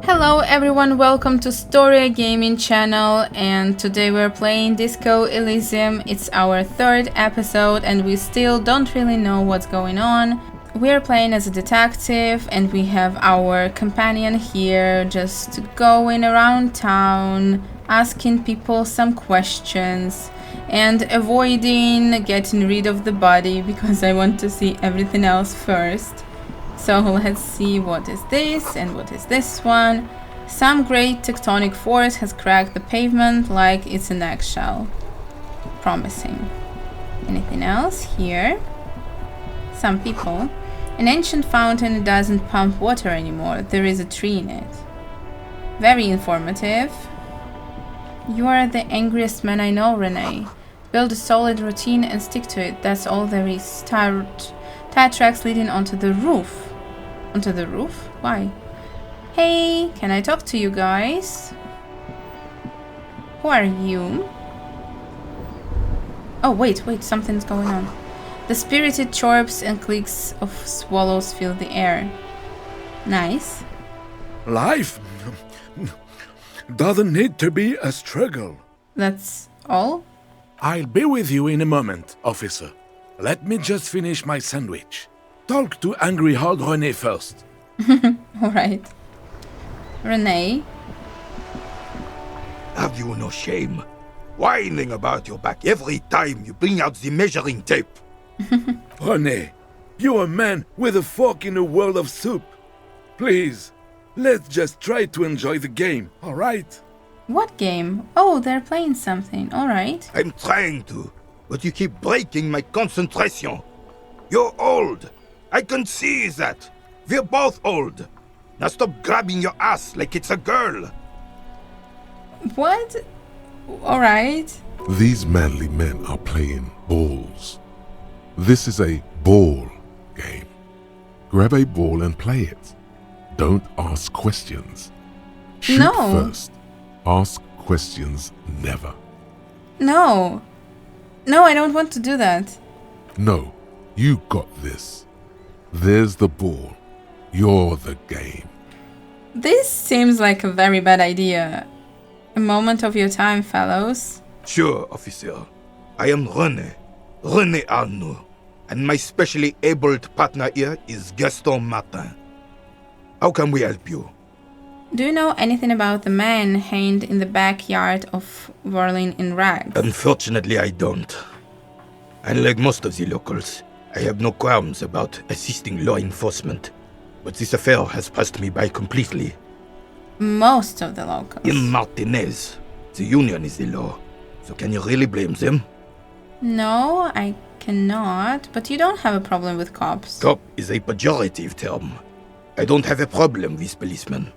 Hello everyone, welcome to Story Gaming channel, and today we're playing Disco Elysium. It's our third episode and we still don't really know what's going on. We're playing as a detective and we have our companion here just going around town, asking people some questions and avoiding getting rid of the body because I want to see everything else first. So let's see what is this and what is this one. Some great tectonic force has cracked the pavement like it's an eggshell. Promising. Anything else here? Some people. An ancient fountain doesn't pump water anymore. There is a tree in it. Very informative. You are the angriest man I know, Rene. Build a solid routine and stick to it. That's all there is. Tire tracks leading onto the roof. Onto the roof? Why? Hey, can I talk to you guys? Who are you? Oh, wait, something's going on. The spirited chirps and clicks of swallows fill the air. Nice. Life doesn't need to be a struggle. That's all? I'll be with you in a moment, officer. Let me just finish my sandwich. Talk to angry old Rene first. Alright. Rene? Have you no shame? Whining about your back every time you bring out the measuring tape. Rene, you're a man with a fork in a world of soup. Please, let's just try to enjoy the game, alright? What game? Oh, they're playing something. Alright. I'm trying to, but you keep breaking my concentration. You're old. I can see that. We're both old. Now stop grabbing your ass like it's a girl. What? Alright. These manly men are playing balls. This is a ball game. Grab a ball and play it. Don't ask questions. Shoot No. first. Ask questions never. No. No, I don't want to do that. No, you got this. There's the ball. You're the game. This seems like a very bad idea. A moment of your time, fellows. Sure, officer. I am Rene Arnoux, and my specially abled partner here is Gaston Martin. How can we help you? Do you know anything about the man hanged in the backyard of whirling in rags? Unfortunately, I don't. Unlike most of the locals, I have no qualms about assisting law enforcement, but this affair has passed me by completely. Most of the locals. In Martinez, the union is the law, so can you really blame them? No, I cannot. But you don't have a problem with cops. Cop is a pejorative term. I don't have a problem with policemen.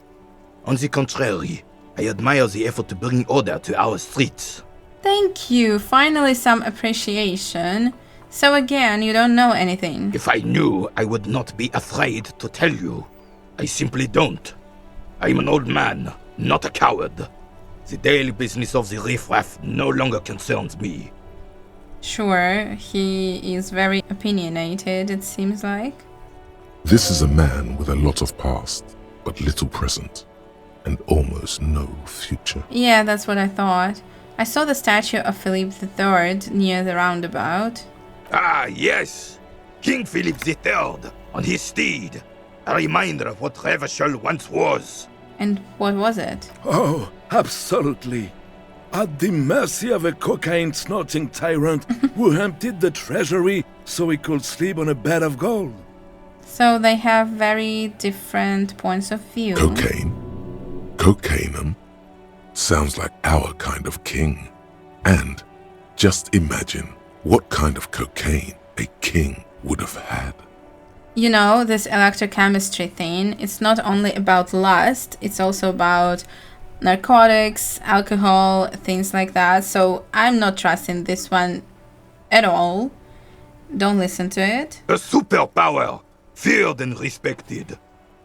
On the contrary, I admire the effort to bring order to our streets. Thank you. Finally some appreciation. So again, you don't know anything. If I knew, I would not be afraid to tell you. I simply don't. I'm an old man, not a coward. The daily business of the riffraff no longer concerns me. Sure, he is very opinionated, it seems like. This is a man with a lot of past, but little present, and almost no future. Yeah, that's what I thought. I saw the statue of Philip III near the roundabout. Ah, yes! King Philip III, on his steed. A reminder of what Revachol once was. And what was it? Oh, absolutely. At the mercy of a cocaine-snorting tyrant who emptied the treasury so he could sleep on a bed of gold. So they have very different points of view. Cocaine? Cocainum? Sounds like our kind of king. And just imagine what kind of cocaine a king would have had. You know, this electrochemistry thing, it's not only about lust, it's also about narcotics, alcohol, things like that. So I'm not trusting this one at all. Don't listen to it. A superpower, feared and respected.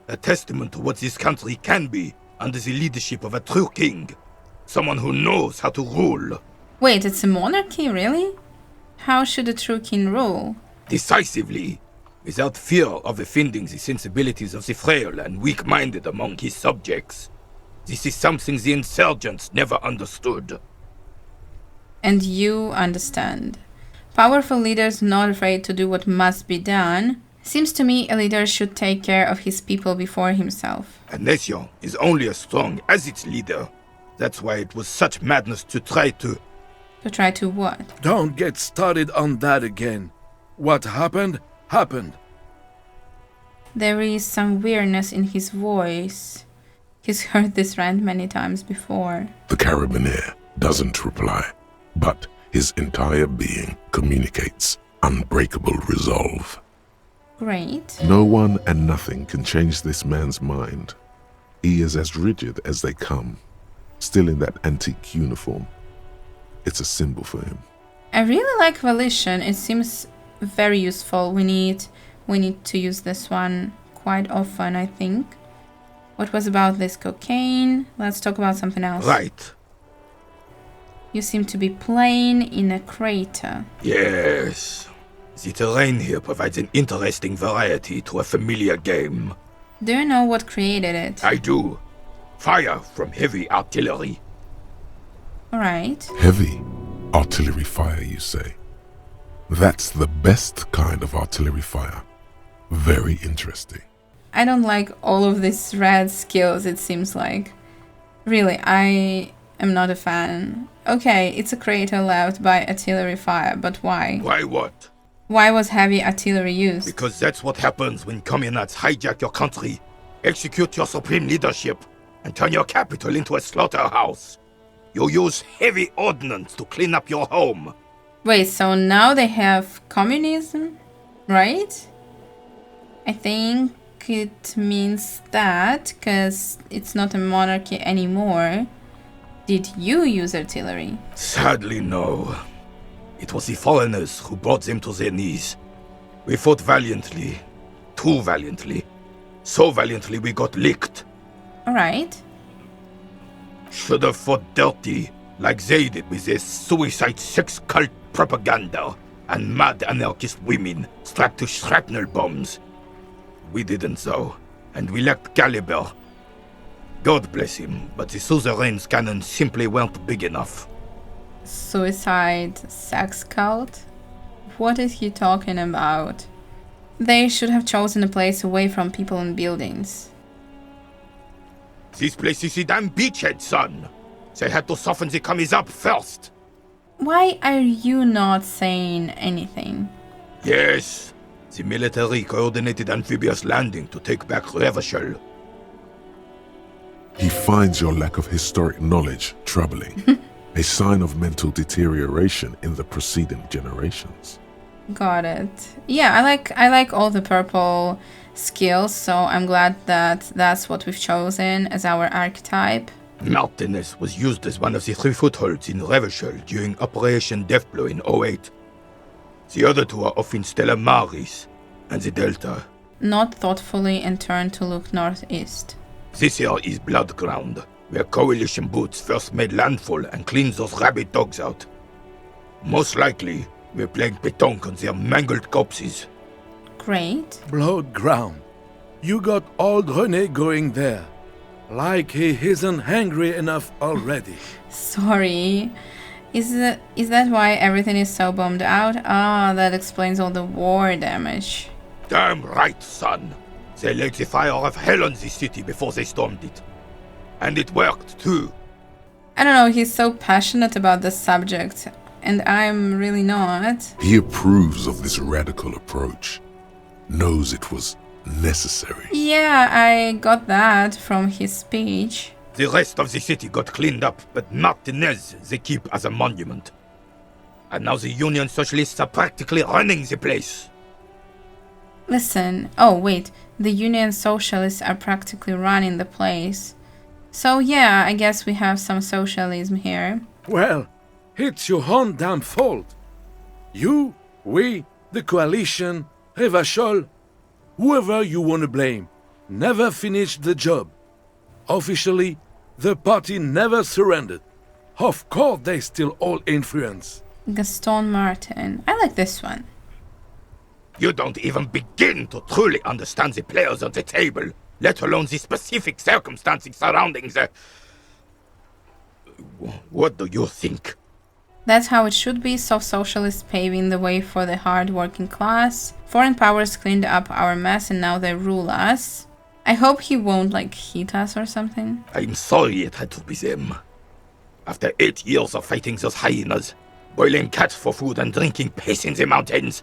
A testament to what this country can be under the leadership of a true king. Someone who knows how to rule. Wait, it's a monarchy, really? How should a true king rule? Decisively. without fear of offending the sensibilities of the frail and weak-minded among his subjects. This is something the insurgents never understood. And you understand. Powerful leaders not afraid to do what must be done. Seems to me a leader should take care of his people before himself. A nation is only as strong as its leader. That's why it was such madness to try to... To try to what? Don't get started on that again. What happened, happened. There is some weirdness in his voice. He's heard this rant many times before. The Carabiner doesn't reply, but his entire being communicates unbreakable resolve. Great. No one and nothing can change this man's mind. He is as rigid as they come, still in that antique uniform. It's a symbol for him. I really like volition. It seems very useful. We need to use this one quite often, I think. What was about this cocaine? Let's talk about something else. Right. You seem to be playing in a crater. Yes. The terrain here provides an interesting variety to a familiar game. Do you know what created it? I do. Fire from heavy artillery. Alright. Heavy artillery fire, you say? That's the best kind of artillery fire. Very interesting. I don't like all of these red skills, it seems like. Really, I am not a fan. Okay, it's a crater left by artillery fire, but why? Why what? Why was heavy artillery used? Because that's what happens when communists hijack your country, execute your supreme leadership, and turn your capital into a slaughterhouse. You use heavy ordnance to clean up your home. Wait, so now they have communism, right? I think it means that, because it's not a monarchy anymore. Did you use artillery? Sadly, no. It was the foreigners who brought them to their knees. We fought valiantly. Too valiantly. So valiantly we got licked. Alright. Should have fought dirty, like they did with their suicide sex cult propaganda and mad anarchist women strapped to shrapnel bombs. We didn't though, and we lacked caliber. God bless him, but the suzerain's cannons simply weren't big enough. Suicide sex cult? What is he talking about? They should have chosen a place away from people and buildings. This place is a damn beachhead, son. They had to soften the commies up first. Why are you not saying anything? Yes, the military coordinated amphibious landing to take back Revachol. He finds your lack of historic knowledge troubling, a sign of mental deterioration in the preceding generations. Got it. Yeah, I like all the purple skills, so I'm glad that that's what we've chosen as our archetype. Martinez was used as one of the 3 footholds in Revachol during Operation Deathblow in 08. The other 2 are off in Stella Maris and the Delta. Not thoughtfully and turned to look northeast. This here is Blood Ground, where coalition boots first made landfall and cleaned those rabid dogs out. Most likely, we're playing pétanque on their mangled corpses. Great. Blood ground. You got old Rene going there. Like he isn't hungry enough already. Sorry. Is that why everything is so bombed out? Ah, that explains all the war damage. Damn right, son. They laid the fire of hell on the city before they stormed it. And it worked, too. I don't know, he's so passionate about the subject, and I'm really not. He approves of this radical approach, knows it was necessary. Yeah, I got that from his speech. The rest of the city got cleaned up, but Martinez they keep as a monument. And now the Union Socialists are practically running the place. Listen, oh wait, the Union Socialists are practically running the place. So yeah, I guess we have some socialism here. Well, it's your own damn fault. You, we, the coalition, Revachol, whoever you want to blame, never finished the job. Officially, the party never surrendered. Of course they still all influence. Gaston Martin. I like this one. You don't even begin to truly understand the players on the table, let alone the specific circumstances surrounding the... What do you think? That's how it should be, soft socialists paving the way for the hard working class. Foreign powers cleaned up our mess and now they rule us. I hope he won't, like, hit us or something. I'm sorry it had to be them. After 8 years of fighting those hyenas, boiling cats for food and drinking piss in the mountains,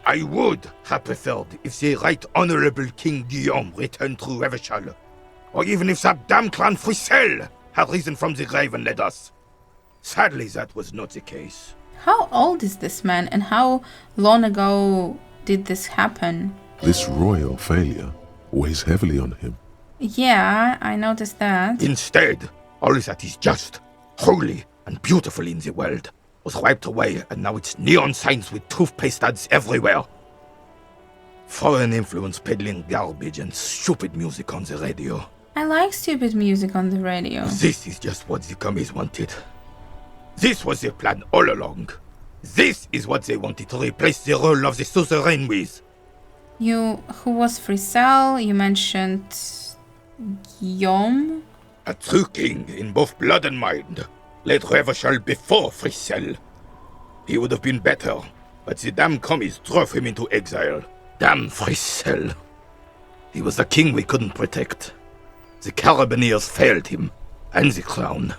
I would have preferred if the Right Honorable King Guillaume returned through Revachol, or even if that damn clan Frissel had risen from the grave and led us. Sadly, that was not the case. How old is this man and how long ago did this happen? This royal failure weighs heavily on him. Yeah, I noticed that. Instead, all that is just, holy, and beautiful in the world was wiped away, and now it's neon signs with toothpaste ads everywhere. Foreign influence peddling garbage and stupid music on the radio. I like stupid music on the radio. This is just what the commies wanted. This was their plan all along. This is what they wanted to replace the role of the suzerain with. Who was Frissel? You mentioned Guillaume? A true king in both blood and mind led Revachol before Frissel. He would have been better, but the damn commies drove him into exile. Damn Frissel. He was the king we couldn't protect. The Carabineers failed him, and the crown.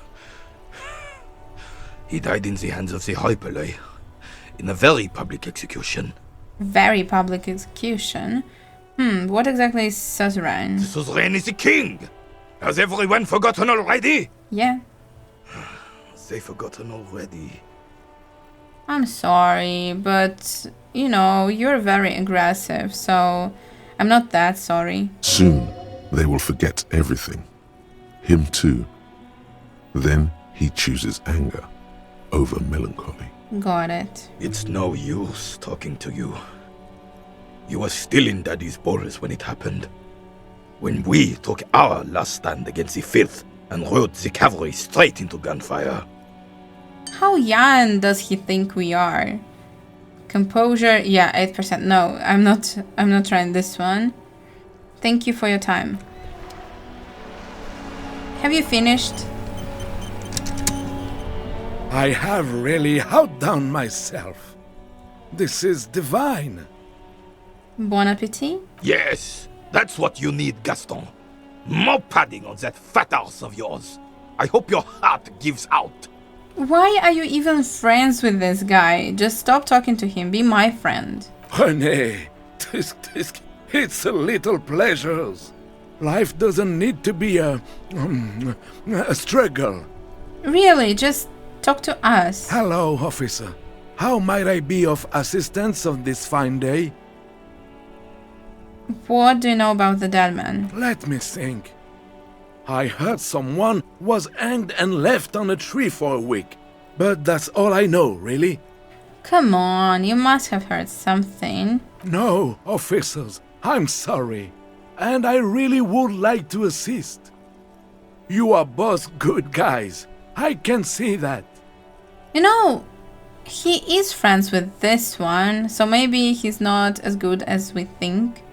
He died in the hands of the Hyperlay, in a very public execution. Very public execution? What exactly is suzerain? The suzerain is the king! Has everyone forgotten already? Yeah. They forgotten already. I'm sorry, but, you know, you're very aggressive, so I'm not that sorry. Soon, they will forget everything. Him too. Then he chooses anger over melancholy. Got it. It's no use talking to you. You were still in Daddy's balls when it happened. When we took our last stand against the filth and rode the cavalry straight into gunfire. How young does he think we are? Composure, yeah, 8%. No, I'm not trying this one. Thank you for your time. Have you finished? I have really outdone myself. This is divine. Bon appetit? Yes, that's what you need, Gaston. More padding on that fat arse of yours. I hope your heart gives out. Why are you even friends with this guy? Just stop talking to him. Be my friend. Rene, it's a little pleasures. Life doesn't need to be a struggle. Really, just talk to us. Hello, officer. How might I be of assistance on this fine day? What do you know about the dead man? Let me think. I heard someone was hanged and left on a tree for a week. But that's all I know, really. Come on, you must have heard something. No, officers, I'm sorry. And I really would like to assist. You are both good guys. I can see that. You know, he is friends with this one, so maybe he's not as good as we think.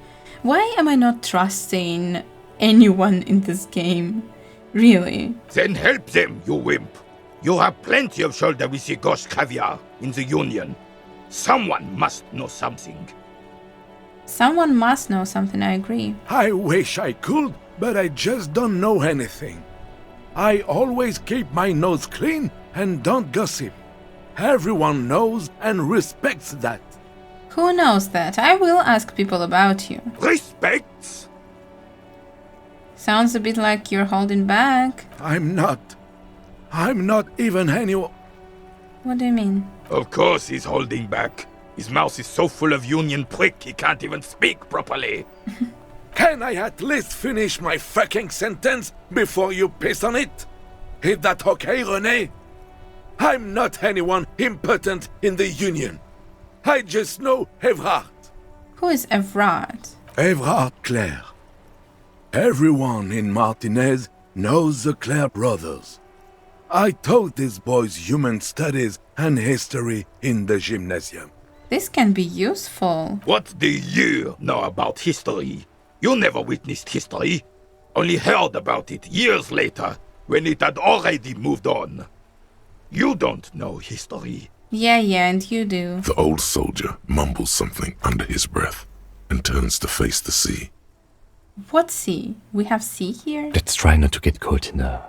Why am I not trusting anyone in this game? Really? Then help them, you wimp. You have plenty of shoulder with the gauche caviar in the Union. Someone must know something. Someone must know something, I agree. I wish I could, but I just don't know anything. I always keep my nose clean and don't gossip. Everyone knows and respects that. Who knows that? I will ask people about you. Respects? Sounds a bit like you're holding back. I'm not even anyone. What do you mean? Of course he's holding back. His mouth is so full of Union prick he can't even speak properly. Can I at least finish my fucking sentence before you piss on it? Is that okay, Rene? I'm not anyone important in the Union. I just know Evrard. Who is Evrard? Evrard Clare. Everyone in Martinez knows the Clare brothers. I taught these boys human studies and history in the gymnasium. This can be useful. What do you know about history? You never witnessed history. Only heard about it years later, when it had already moved on. You don't know history. Yeah, and you do. The old soldier mumbles something under his breath and turns to face the sea. What sea? We have sea here? Let's try not to get caught in the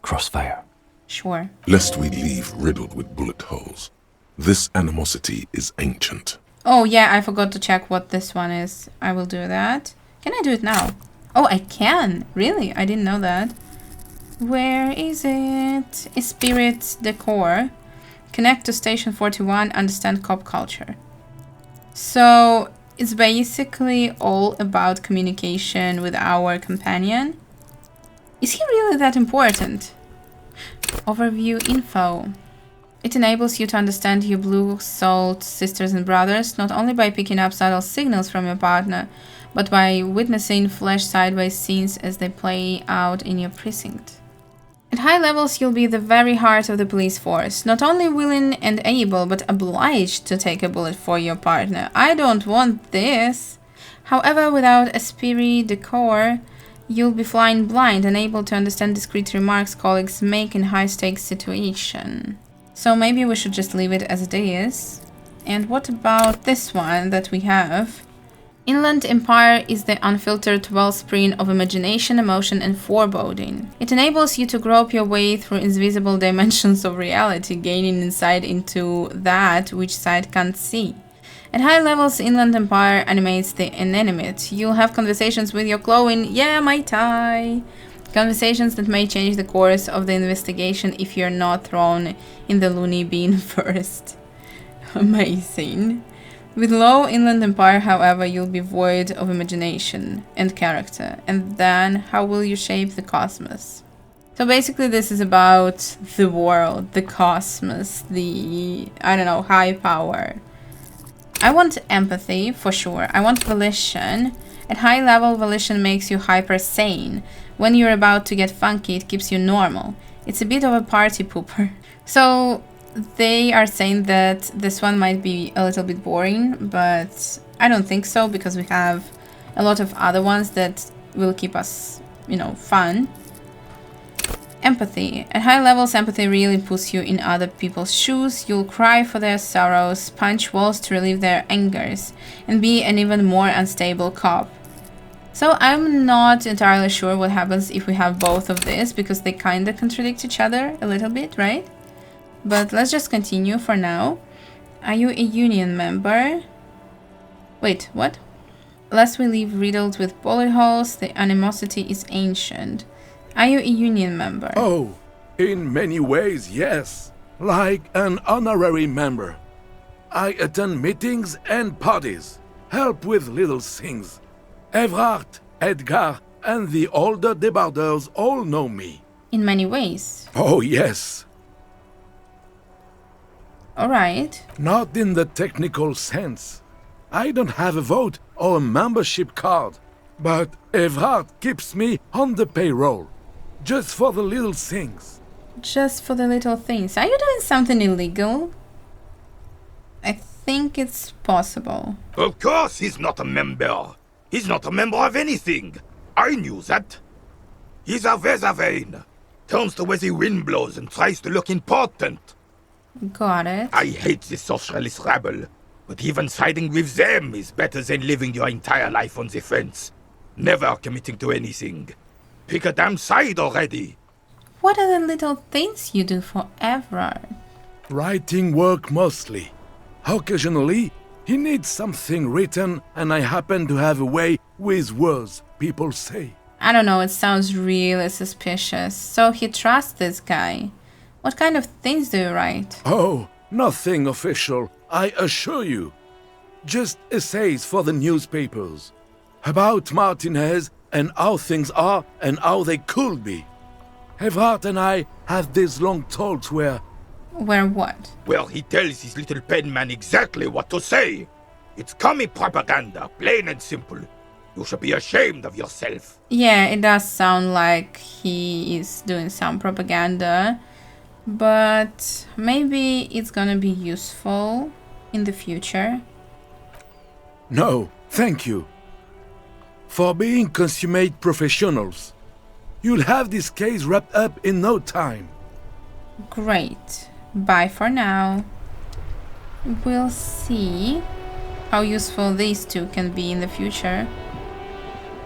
crossfire. Sure. Lest we leave riddled with bullet holes. This animosity is ancient. Oh yeah, I forgot to check what this one is. I will do that. Can I do it now? Oh, I can! Really? I didn't know that. Where is it? Spirit Decor. Connect to Station 41, understand cop culture. So, it's basically all about communication with our companion. Is he really that important? Overview info. It enables you to understand your blue-souled sisters and brothers, not only by picking up subtle signals from your partner, but by witnessing flash-sideways scenes as they play out in your precinct. At high levels, you'll be the very heart of the police force, not only willing and able, but obliged to take a bullet for your partner. I don't want this! However, without esprit de corps, you'll be flying blind, unable to understand discreet remarks colleagues make in high-stakes situation. So maybe we should just leave it as it is. And what about this one that we have? Inland Empire is the unfiltered wellspring of imagination, emotion, and foreboding. It enables you to grope your way through invisible dimensions of reality, gaining insight into that which sight can't see. At high levels, Inland Empire animates the inanimate. You'll have conversations with your glowing, yeah, my tie. Conversations that may change the course of the investigation if you're not thrown in the loony bin first. Amazing. With low Inland Empire, however, you'll be void of imagination and character. And then, how will you shape the cosmos? So basically this is about the world, the cosmos, the, I don't know, high power. I want empathy, for sure. I want volition. At high level, volition makes you hyper sane. When you're about to get funky, it keeps you normal. It's a bit of a party pooper. So they are saying that this one might be a little bit boring, but I don't think so, because we have a lot of other ones that will keep us, you know, fun. Empathy. At high levels, empathy really puts you in other people's shoes. You'll cry for their sorrows, punch walls to relieve their angers, and be an even more unstable cop. So I'm not entirely sure what happens if we have both of these, because they kinda contradict each other a little bit, right? But let's just continue for now. Are you a union member? Wait, what? Lest we leave riddled with bullet holes, the animosity is ancient. Are you a union member? Oh, in many ways, yes. Like an honorary member. I attend meetings and parties, help with little things. Everard, Edgar, and the older debarders all know me. In many ways. Oh, yes. Alright. Not in the technical sense. I don't have a vote or a membership card, but Everard keeps me on the payroll. Just for the little things. Just for the little things. Are you doing something illegal? I think it's possible. Of course he's not a member. He's not a member of anything. I knew that. He's a Vezavane. Turns the way the wind blows and tries to look important. Got it. I hate this socialist rabble, but even siding with them is better than living your entire life on the fence. Never committing to anything. Pick a damn side already. What are the little things you do for Everard? Writing work mostly. Occasionally, he needs something written, and I happen to have a way with words, people say. I don't know, it sounds really suspicious. So he trusts this guy. What kind of things do you write? Oh, nothing official, I assure you. Just essays for the newspapers. About Martinez and how things are and how they could be. Everard and I have these long talks where... Where what? Well, he tells his little pen man exactly what to say. It's commie propaganda, plain and simple. You should be ashamed of yourself. Yeah, it does sound like he is doing some propaganda. But maybe it's gonna be useful. in the future? No, thank you. For being consummate professionals, you'll have this case wrapped up in no time. Great. Bye for now. We'll see how useful these two can be in the future.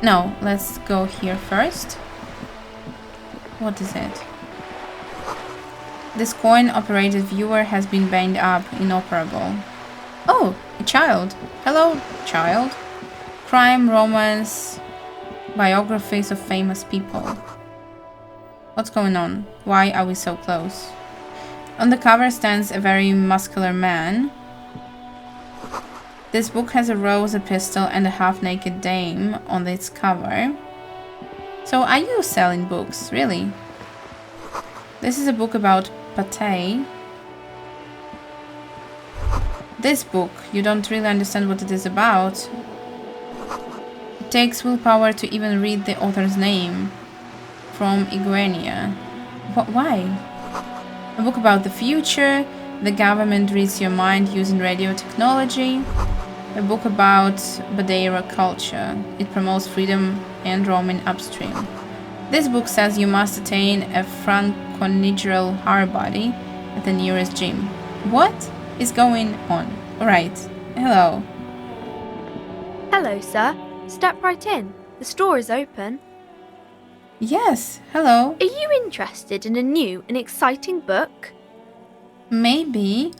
No, let's go here first. What is it? This coin-operated viewer has been banged up, inoperable. Oh, a child. Hello, child. Crime, romance, biographies of famous people. What's going on? Why are we so close? On the cover stands a very muscular man. This book has a rose, a pistol, and a half-naked dame on its cover. So are you selling books, really? This is a book about pate. This book, you don't really understand what it is about. It takes willpower to even read the author's name. From Iguania. Why? A book about the future. The government reads your mind using radio technology. A book about Badeira culture. It promotes freedom and roaming upstream. This book says you must attain a franconigural hard body at the nearest gym. What is going on? Alright, hello. Hello, sir. Step right in. The store is open. Yes, hello. Are you interested in a new and exciting book? Maybe.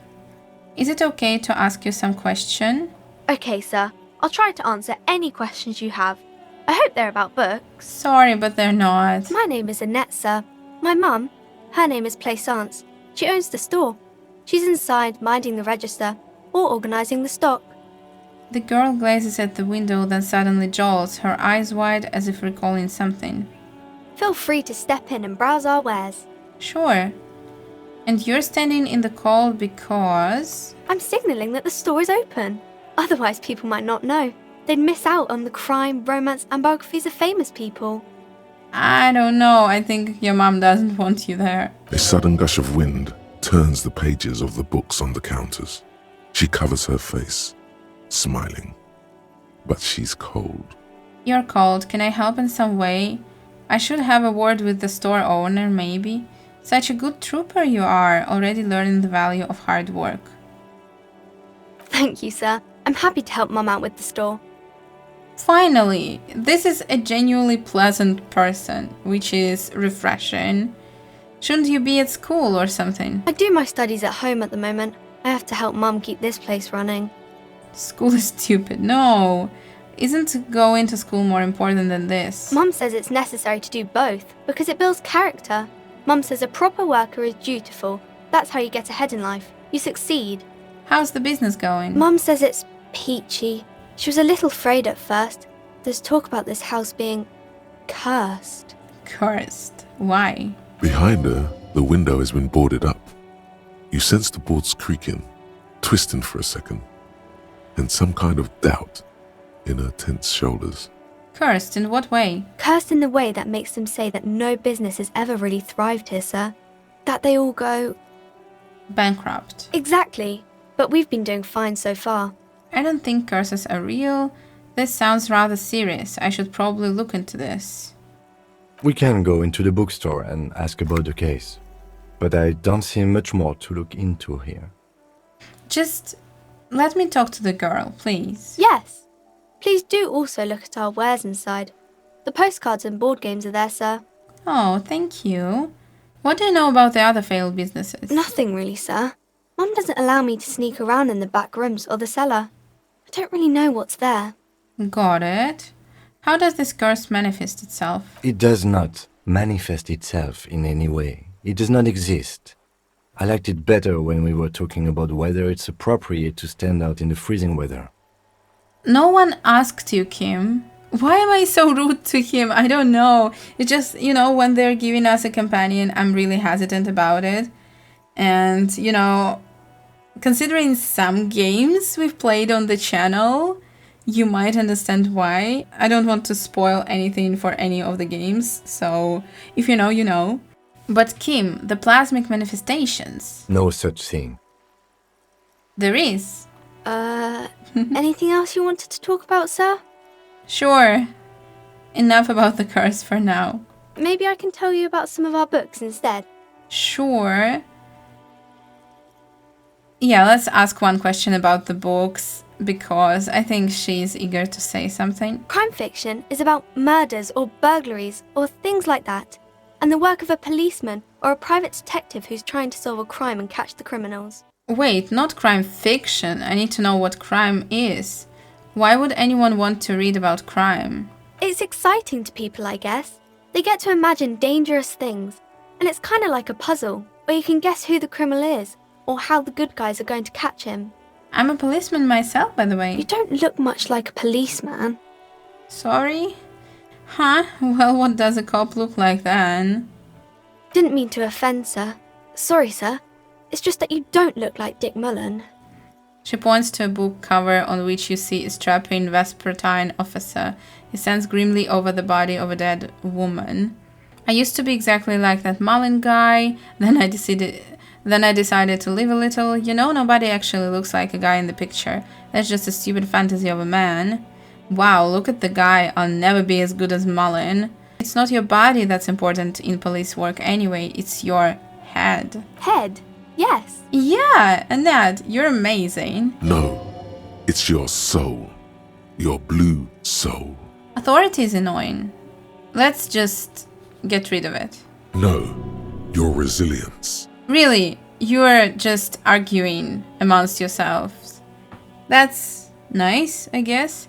Is it okay to ask you some question? Okay, sir. I'll try to answer any questions you have. I hope they're about books. Sorry, but they're not. My name is Annette, sir. My mum, her name is Plaisance. She owns the store. She's inside minding the register or organising the stock. The girl gazes at the window, then suddenly jolts, her eyes wide as if recalling something. Feel free to step in and browse our wares. Sure. And you're standing in the cold because... I'm signalling that the store is open. Otherwise, people might not know. They'd miss out on the crime, romance, and biographies of famous people. I don't know. I think your mom doesn't want you there. A sudden gush of wind turns the pages of the books on the counters. She covers her face, smiling. But she's cold. You're cold. Can I help in some way? I should have a word with the store owner, maybe. Such a good trooper you are, already learning the value of hard work. Thank you, sir. I'm happy to help Mum out with the store. Finally, this is a genuinely pleasant person, which is refreshing. Shouldn't you be at school or something? I do my studies at home at the moment. I have to help Mum keep this place running. School is stupid. No. Isn't going to school more important than this? Mum says it's necessary to do both because it builds character. Mum says a proper worker is dutiful. That's how you get ahead in life. You succeed. How's the business going? Mum says it's peachy. She was a little afraid at first. There's talk about this house being cursed. Cursed? Why? Behind her, the window has been boarded up. You sense the boards creaking, twisting for a second, and some kind of doubt in her tense shoulders. Cursed in what way? Cursed in the way that makes them say that no business has ever really thrived here, sir. That they all go... bankrupt. Exactly. But we've been doing fine so far. I don't think curses are real. This sounds rather serious. I should probably look into this. We can go into the bookstore and ask about the case. But I don't see much more to look into here. Just let me talk to the girl, please. Yes. Please do also look at our wares inside. The postcards and board games are there, sir. Oh, thank you. What do you know about the other failed businesses? Nothing really, sir. Mum doesn't allow me to sneak around in the back rooms or the cellar. I don't really know what's there. Got it. How does this curse manifest itself? It does not manifest itself in any way. It does not exist. I liked it better when we were talking about whether it's appropriate to stand out in the freezing weather. No one asked you, Kim. Why am I so rude to him? I don't know. It's just, when they're giving us a companion, I'm really hesitant about it. And, considering some games we've played on the channel, you might understand why. I don't want to spoil anything for any of the games, so if you know, you know. But Kim, the plasmic manifestations. No such thing. There is. Anything else you wanted to talk about, sir? Sure. Enough about the curse for now. Maybe I can tell you about some of our books instead. Sure. Yeah, let's ask one question about the books, because I think she's eager to say something. Crime fiction is about murders or burglaries or things like that, and the work of a policeman or a private detective who's trying to solve a crime and catch the criminals. Wait, not crime fiction. I need to know what crime is. Why would anyone want to read about crime? It's exciting to people, I guess. They get to imagine dangerous things, and it's kind of like a puzzle, where you can guess who the criminal is, or how the good guys are going to catch him. I'm a policeman myself, by the way. You don't look much like a policeman. Sorry? Huh? Well, what does a cop look like then? Didn't mean to offend, sir. Sorry, sir. It's just that you don't look like Dick Mullen. She points to a book cover on which you see a strapping Vespertine officer. He stands grimly over the body of a dead woman. I used to be exactly like that Mullen guy. Then I decided to live a little. You know, nobody actually looks like a guy in the picture. That's just a stupid fantasy of a man. Wow, look at the guy. I'll never be as good as Mullen. It's not your body that's important in police work anyway. It's your head. Head? Yes. Yeah, Annette, you're amazing. No, it's your soul. Your blue soul. Authority is annoying. Let's just get rid of it. No, your resilience. Really, you're just arguing amongst yourselves. That's nice, I guess.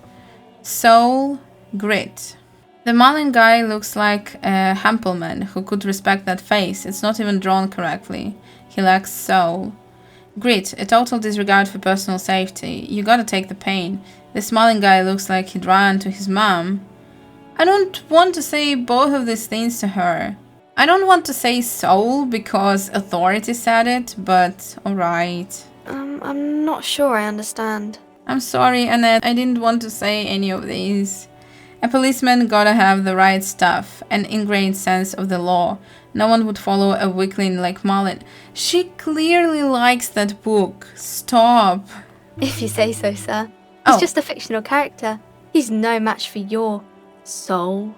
Soul, grit. The Mullen guy looks like a Hampelman who could respect that face. It's not even drawn correctly. He lacks soul. Grit, a total disregard for personal safety. You gotta take the pain. This Mullen guy looks like he'd run to his mom. I don't want to say both of these things to her. I don't want to say soul because authority said it, but alright. I'm not sure I understand. I'm sorry, Annette, I didn't want to say any of these. A policeman gotta have the right stuff, an ingrained sense of the law. No one would follow a weakling like Mullen. She clearly likes that book. Stop. If you say so, sir. He's Oh. just a fictional character. He's no match for your soul.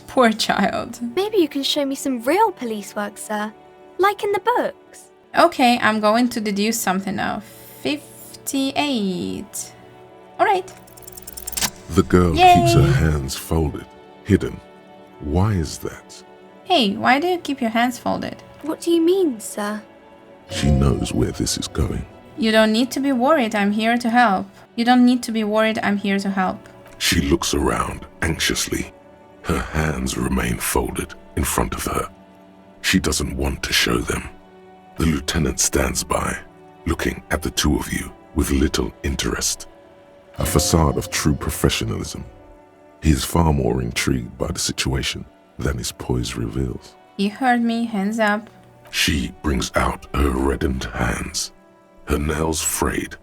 Poor child. Maybe you can show me some real police work, sir. Like in the books. Okay, I'm going to deduce something now. 58. Alright. The girl Yay. keeps her hands folded, hidden. Why is that? Hey, why do you keep your hands folded? What do you mean, sir? She knows where this is going. You don't need to be worried, I'm here to help. You don't need to be worried, I'm here to help. She looks around anxiously. Her hands remain folded in front of her. She doesn't want to show them. The lieutenant stands by, looking at the two of you with little interest. A facade of true professionalism. He is far more intrigued by the situation than his poise reveals. You heard me, hands up. She brings out her reddened hands, her nails frayed,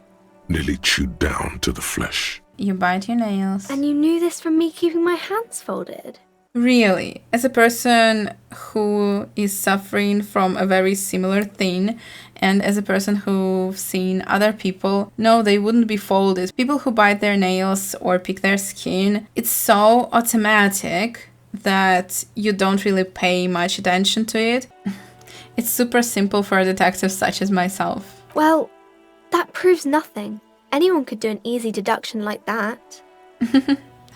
nearly chewed down to the flesh. You bite your nails. And you knew this from me keeping my hands folded? Really, as a person who is suffering from a very similar thing, and as a person who's seen other people, no, they wouldn't be folded. People who bite their nails or pick their skin, it's so automatic that you don't really pay much attention to it. It's super simple for a detective such as myself. Well, that proves nothing. Anyone could do an easy deduction like that.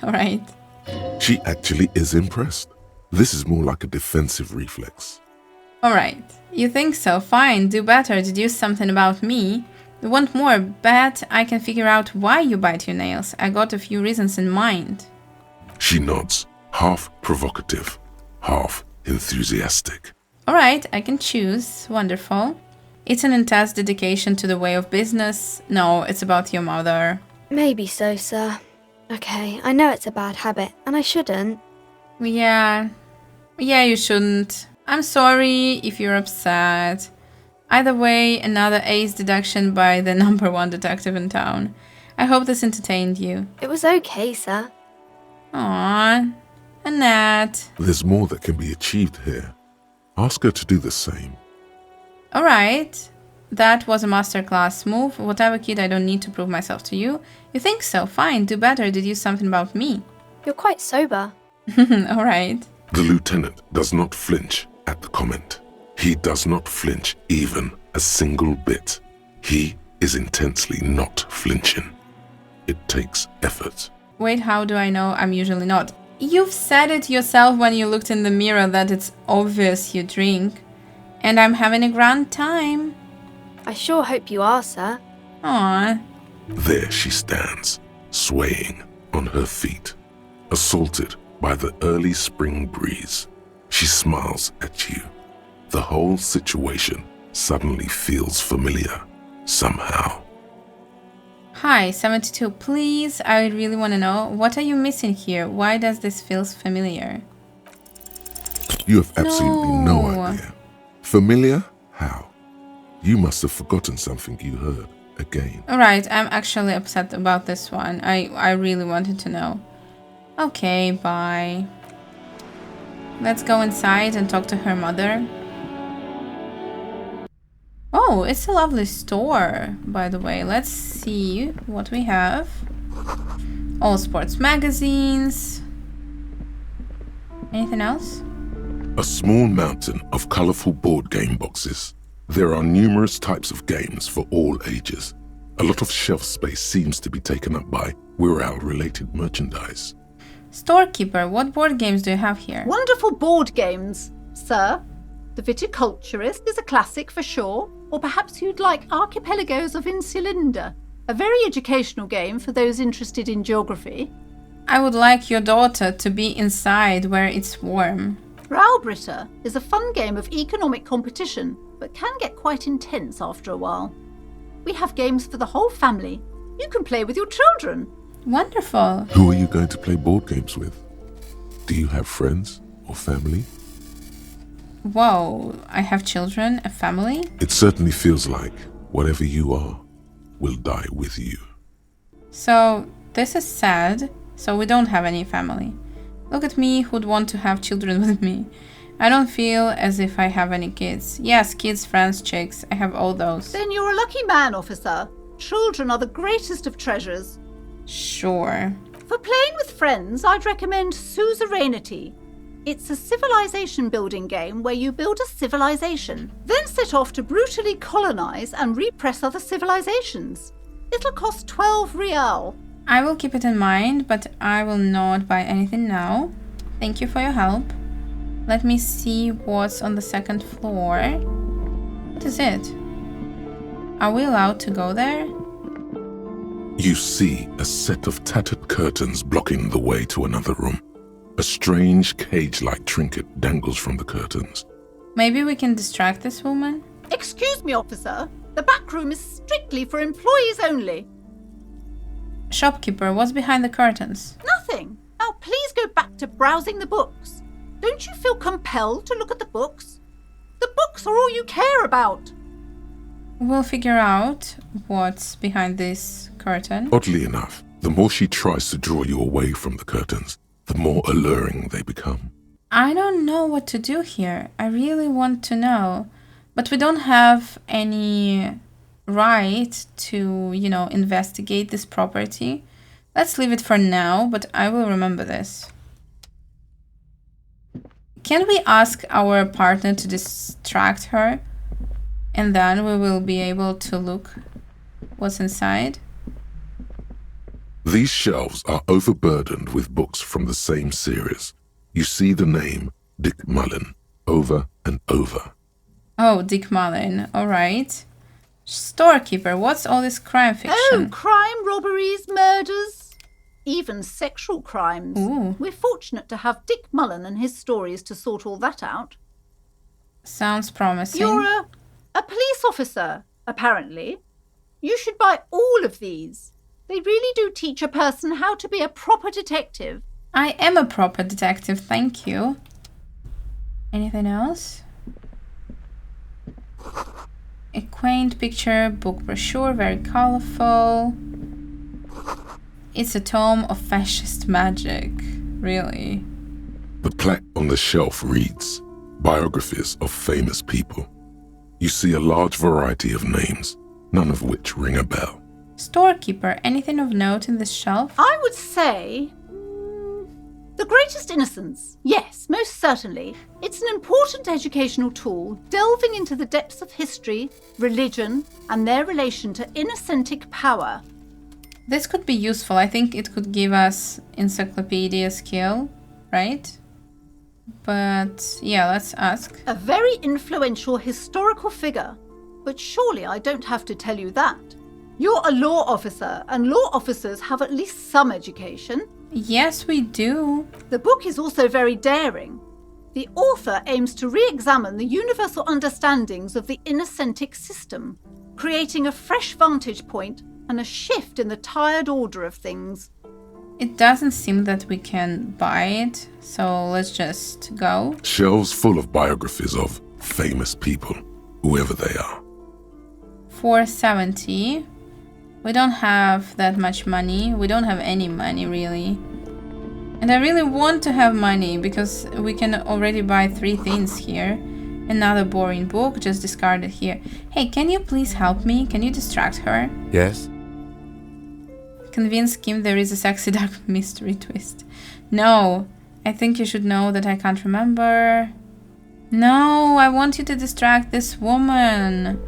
Alright. She actually is impressed. This is more like a defensive reflex. Alright. You think so? Fine, do better, deduce something about me. You want more? Bet I can figure out why you bite your nails. I got a few reasons in mind. She nods, half provocative, half enthusiastic. Alright, I can choose. Wonderful. It's an intense dedication to the way of business. No, it's about your mother. Maybe so, sir. Okay, I know it's a bad habit, and I shouldn't. Yeah, you shouldn't. I'm sorry if you're upset. Either way, another ace deduction by the number one detective in town. I hope this entertained you. It was okay, sir. Aww, Annette. There's more that can be achieved here. Ask her to do the same. Alright, That was a masterclass move. Whatever, kid, I don't need to prove myself to you. You think so? Fine, do better. Deduce something about me. You're quite sober. Alright. The lieutenant does not flinch at the comment. He does not flinch even a single bit. He is intensely not flinching. It takes effort. Wait, how do I know? I'm usually not. You've said it yourself when you looked in the mirror that it's obvious you drink. And I'm having a grand time. I sure hope you are, sir. Aww. There she stands, swaying on her feet, assaulted by the early spring breeze. She smiles at you. The whole situation suddenly feels familiar, somehow. Hi, 72, please. I really want to know, what are you missing here? Why does this feel familiar? You have absolutely no No. idea. Familiar? How? You must have forgotten something you heard again. Alright, I'm actually upset about this one. I really wanted to know. Okay, bye. Let's go inside and talk to her mother. Oh, it's a lovely store, by the way. Let's see what we have. All sports magazines. Anything else? A small mountain of colorful board game boxes. There are numerous types of games for all ages. A lot of shelf space seems to be taken up by Wirral-related merchandise. Storekeeper, what board games do you have here? Wonderful board games, sir. The Viticulturist is a classic for sure, or perhaps you'd like Archipelagos of Insulinda, a very educational game for those interested in geography. I would like your daughter to be inside where it's warm. Raubritter is a fun game of economic competition, but can get quite intense after a while. We have games for the whole family. You can play with your children. Wonderful. Who are you going to play board games with? Do you have friends or family? Whoa, I have children, a family? It certainly feels like whatever you are will die with you. So, this is sad. So we don't have any family. Look at me, who'd want to have children with me. I don't feel as if I have any kids. Yes, kids, friends, chicks, I have all those. Then you're a lucky man, officer. Children are the greatest of treasures. Sure. For playing with friends, I'd recommend Suzerainty. It's a civilization building game where you build a civilization, then set off to brutally colonize and repress other civilizations. It'll cost 12 real. I will keep it in mind, but I will not buy anything now. Thank you for your help. Let me see what's on the second floor. What is it? Are we allowed to go there? You see a set of tattered curtains blocking the way to another room. A strange cage-like trinket dangles from the curtains. Maybe we can distract this woman? Excuse me, officer. The back room is strictly for employees only. Shopkeeper, what's behind the curtains? Nothing. Now please go back to browsing the books. Don't you feel compelled to look at the books? The books are all you care about. We'll figure out what's behind this curtain. Oddly enough, the more she tries to draw you away from the curtains, the more alluring they become. I don't know what to do here. I really want to know. But we don't have any right to, investigate this property. Let's leave it for now, but I will remember this. Can we ask our partner to distract her? And then we will be able to look what's inside. These shelves are overburdened with books from the same series. You see the name Dick Mullen over and over. Oh, Dick Mullen. All right. Storekeeper, what's all this crime fiction? Oh, crime, robberies, murders, even sexual crimes. Ooh. We're fortunate to have Dick Mullen and his stories to sort all that out. Sounds promising. You're a police officer, apparently. You should buy all of these. They really do teach a person how to be a proper detective. I am a proper detective, thank you. Anything else? A quaint picture book brochure, very colorful. It's a tome of fascist magic, really. The plaque on the shelf reads, Biographies of Famous People. you see a large variety of names, none of which ring a bell. Storekeeper, anything of note in this shelf? I would say... The Greatest Innocence. Yes, most certainly. It's an important educational tool, delving into the depths of history, religion, and their relation to innocentic power. This could be useful. I think it could give us encyclopedia skill, right? But yeah, let's ask. A very influential historical figure. But surely I don't have to tell you that. You're a law officer, and law officers have at least some education. Yes, we do. The book is also very daring. The author aims to re-examine the universal understandings of the innocentic system, creating a fresh vantage point and a shift in the tired order of things. It doesn't seem that we can buy it, so let's just go. Shelves full of biographies of famous people, whoever they are. 470. We don't have that much money. We don't have any money, really. And I really want to have money, because we can already buy 3 things here. Another boring book, just discarded here. Hey, can you please help me? Can you distract her? Yes? Convince Kim there is a sexy dark mystery twist. No, I think you should know that I can't remember. No, I want you to distract this woman.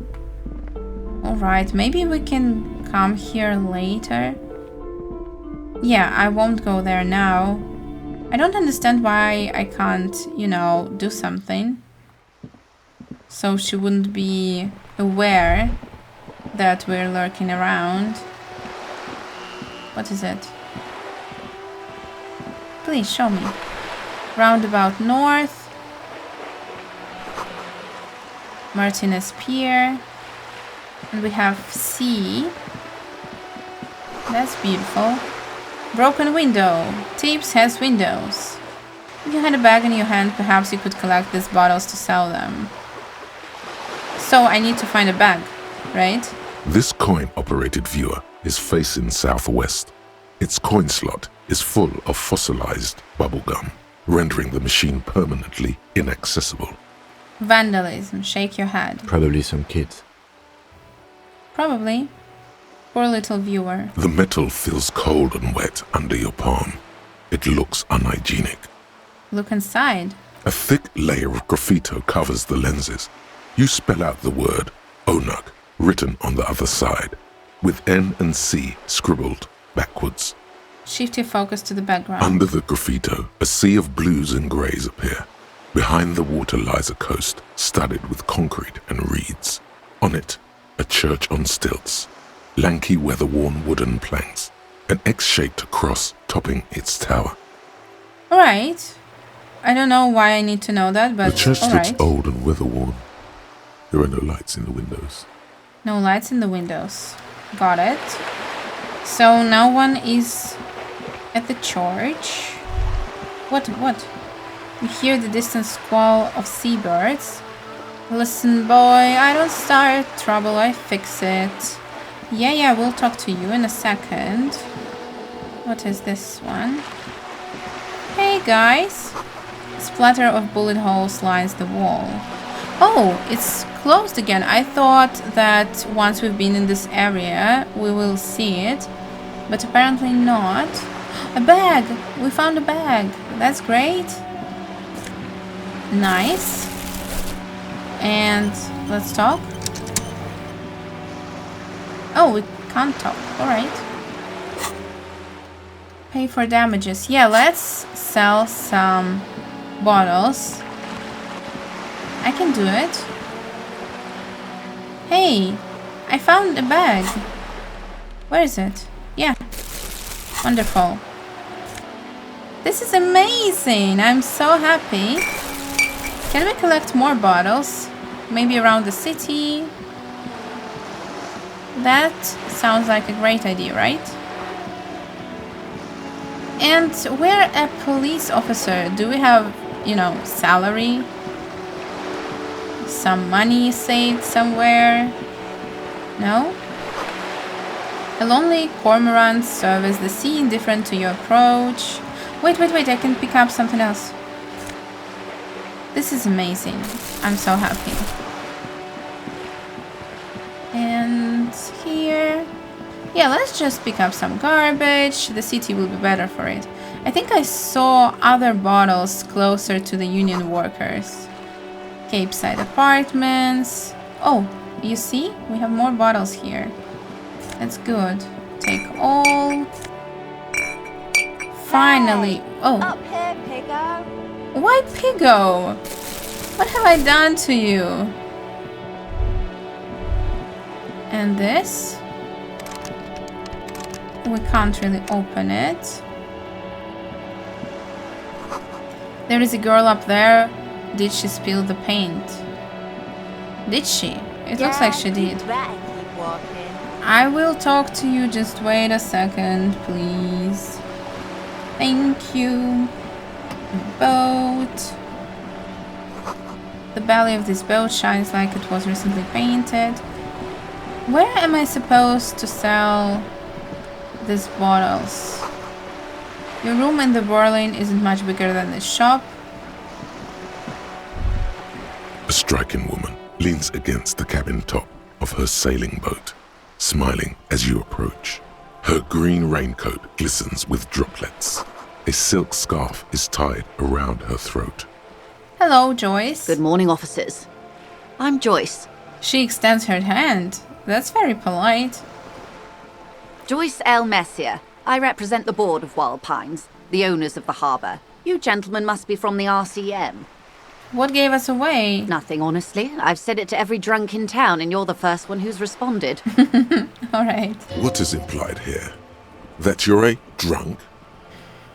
Alright, maybe we can come here later. Yeah, I won't go there now. I don't understand why I can't, do something. So she wouldn't be aware that we're lurking around. What is it? Please show me. Roundabout North. Martinez Pier. And we have C. That's beautiful. Broken window. Tips has windows. If you had a bag in your hand, perhaps you could collect these bottles to sell them. So I need to find a bag, right? This coin-operated viewer is facing southwest. Its coin slot is full of fossilized bubblegum, rendering the machine permanently inaccessible. Vandalism. Shake your head. Probably some kids. Probably. Poor little viewer. The metal feels cold and wet under your palm. It looks unhygienic. Look inside. A thick layer of graffito covers the lenses. You spell out the word Onug, written on the other side, with N and C scribbled backwards. Shift your focus to the background. Under the graffito, a sea of blues and greys appear. Behind the water lies a coast studded with concrete and reeds. On it, a church on stilts, lanky weather-worn wooden planks, an X-shaped cross topping its tower. Alright. I don't know why I need to know that, but the church alright. looks old and weather-worn. There are no lights in the windows. No lights in the windows. Got it. So no one is at the church. What? You hear the distant squall of seabirds. Listen, boy, I don't start trouble, I fix it. Yeah, we'll talk to you in a second. What is this one? Hey, guys. A splatter of bullet holes lines the wall. Oh, it's closed again. I thought that once we've been in this area, we will see it. But apparently not. A bag! We found a bag. That's great. Nice. And let's talk. Oh, we can't talk. Alright. Pay for damages. Yeah, let's sell some bottles. I can do it. Hey, I found a bag. Where is it? Yeah. Wonderful. This is amazing. I'm so happy. Can we collect more bottles? Maybe around the city? That sounds like a great idea, right? And we're a police officer. Do we have, salary? Some money saved somewhere? No? A lonely cormorant surveys the sea, indifferent to your approach. Wait, I can pick up something else. This is amazing. I'm so happy. Yeah, let's just pick up some garbage. The city will be better for it. I think I saw other bottles closer to the union workers. Cape Side Apartments. Oh, you see? We have more bottles here. That's good. Take all. Finally. Oh. Up here, Piggo. Why Piggo? What have I done to you? And this? We can't really open it. There is a girl up there. Did she spill the paint? Did she? It looks like she did. You better keep walking. I will talk to you. Just wait a second, please. Thank you. Boat. The belly of this boat shines like it was recently painted. Where am I supposed to sell these bottles? Your room in the Berlin isn't much bigger than this shop. A striking woman leans against the cabin top of her sailing boat, smiling as you approach. Her green raincoat glistens with droplets. A silk scarf is tied around her throat. Hello, Joyce. Good morning, officers. I'm Joyce. She extends her hand. That's very polite. Joyce Messier. I represent the board of Wild Pines, the owners of the harbour. You gentlemen must be from the RCM. What gave us away? Nothing, honestly. I've said it to every drunk in town, and you're the first one who's responded. All right. What is implied here? That you're a drunk?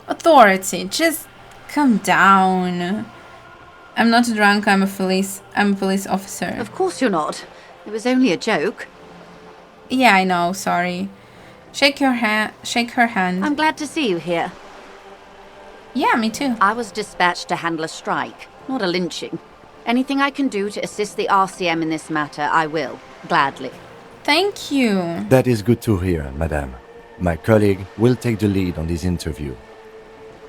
Authority, just calm down. I'm not a drunk. I'm a police officer. Of course you're not. It was only a joke. Yeah, I know. Sorry. Shake her hand. I'm glad to see you here. Yeah, me too. I was dispatched to handle a strike, not a lynching. Anything I can do to assist the RCM in this matter, I will. Gladly. Thank you. That is good to hear, madame. My colleague will take the lead on this interview.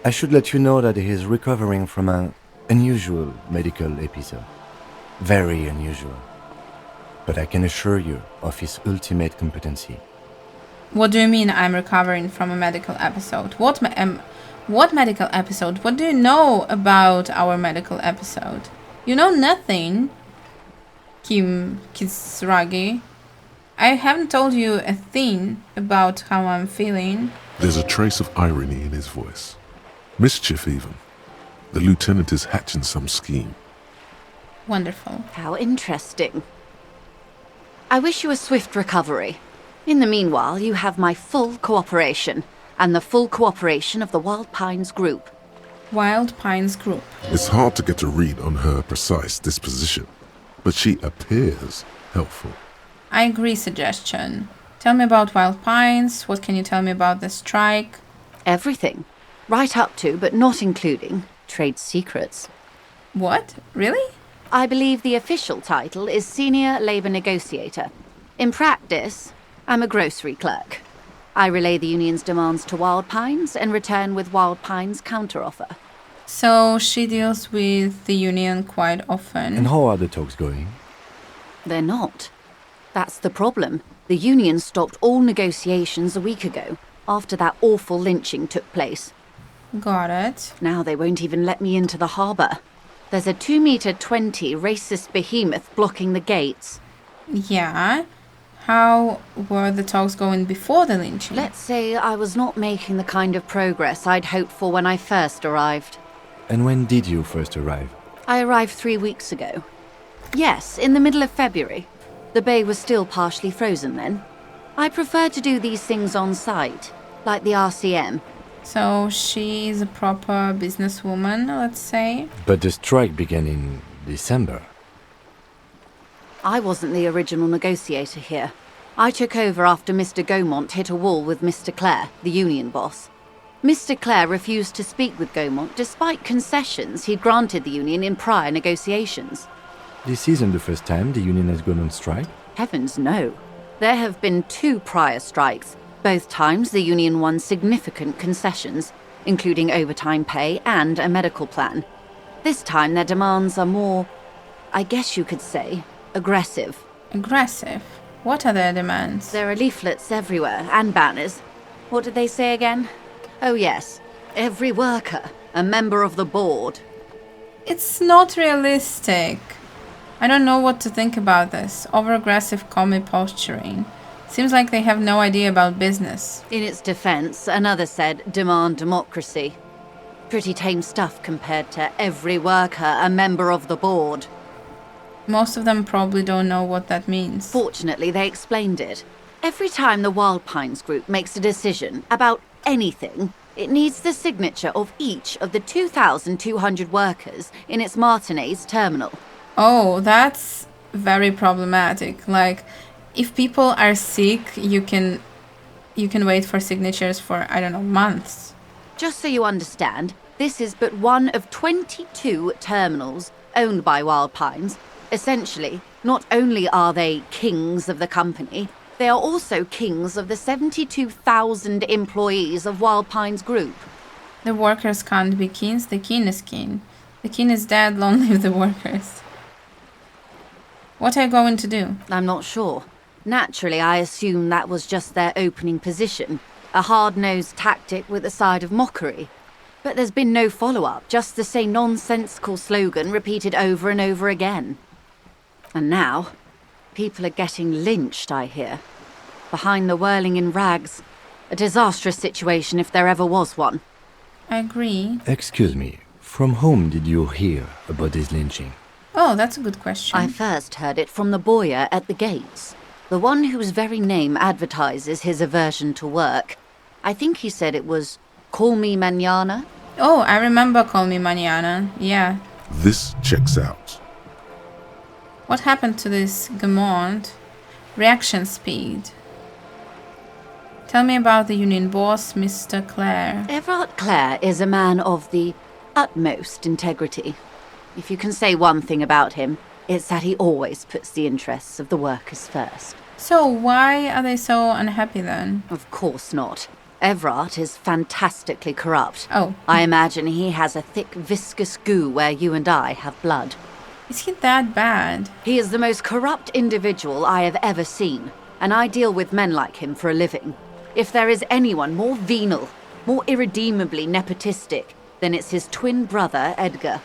I should let you know that he is recovering from an unusual medical episode. Very unusual. But I can assure you of his ultimate competency. What do you mean I'm recovering from a medical episode? What medical episode? What do you know about our medical episode? You know nothing, Kim Kisragi. I haven't told you a thing about how I'm feeling. There's a trace of irony in his voice. Mischief, even. The lieutenant is hatching some scheme. Wonderful. How interesting. I wish you a swift recovery. In the meanwhile, you have my full cooperation, and the full cooperation of the Wild Pines Group. Wild Pines Group. It's hard to get a read on her precise disposition, but she appears helpful. I agree. Suggestion. Tell me about Wild Pines. What can you tell me about the strike? Everything. Right up to, but not including, trade secrets. What? Really? I believe the official title is Senior Labour Negotiator. In practice, I'm a grocery clerk. I relay the union's demands to Wild Pines and return with Wild Pines' counteroffer. So she deals with the union quite often. And how are the talks going? They're not. That's the problem. The union stopped all negotiations a week ago, after that awful lynching took place. Got it. Now they won't even let me into the harbour. There's a 2-meter-20 racist behemoth blocking the gates. Yeah. How were the talks going before the lynching? Let's say I was not making the kind of progress I'd hoped for when I first arrived. And when did you first arrive? I arrived 3 weeks ago. Yes, in the middle of February. The bay was still partially frozen then. I prefer to do these things on site, like the RCM. So she is a proper businesswoman, let's say. But the strike began in December. I wasn't the original negotiator here. I took over after Mr. Gaumont hit a wall with Mr. Clare, the union boss. Mr. Clare refused to speak with Gaumont despite concessions he'd granted the union in prior negotiations. This isn't the first time the union has gone on strike? Heavens no. There have been 2 prior strikes. Both times the union won significant concessions, including overtime pay and a medical plan. This time their demands are more, I guess you could say, aggressive. Aggressive? What are their demands? There are leaflets everywhere, and banners. What did they say again? Oh yes, every worker, a member of the board. It's not realistic. I don't know what to think about this. Over-aggressive commie posturing. Seems like they have no idea about business. In its defense, another said, demand democracy. Pretty tame stuff compared to every worker, a member of the board. Most of them probably don't know what that means. Fortunately, they explained it. Every time the Wild Pines group makes a decision about anything, it needs the signature of each of the 2,200 workers in its Martinez terminal. Oh, that's very problematic. Like, if people are sick, you can wait for signatures for, I don't know, months. Just so you understand, this is but one of 22 terminals owned by Wild Pines. Essentially, not only are they kings of the company, they are also kings of the 72,000 employees of Wild Pines Group. The workers can't be kings, the king is king. The king is dead, long live the workers. What are you going to do? I'm not sure. Naturally, I assume that was just their opening position, a hard-nosed tactic with a side of mockery. But there's been no follow-up, just the same nonsensical slogan repeated over and over again. And now, people are getting lynched, I hear. Behind the whirling in rags. A disastrous situation if there ever was one. I agree. Excuse me, from whom did you hear about this lynching? Oh, that's a good question. I first heard it from the boyer at the gates. The one whose very name advertises his aversion to work. I think he said it was, "Call me mañana." Oh, I remember Call Me Mañana. Yeah. This checks out. What happened to this Gaumont? Reaction speed. Tell me about the union boss, Mr. Clare. Everard Clare is a man of the utmost integrity. If you can say one thing about him, it's that he always puts the interests of the workers first. So why are they so unhappy then? Of course not. Everard is fantastically corrupt. Oh. I imagine he has a thick, viscous goo where you and I have blood. Is he that bad? He is the most corrupt individual I have ever seen, and I deal with men like him for a living. If there is anyone more venal, more irredeemably nepotistic, then it's his twin brother, Edgar.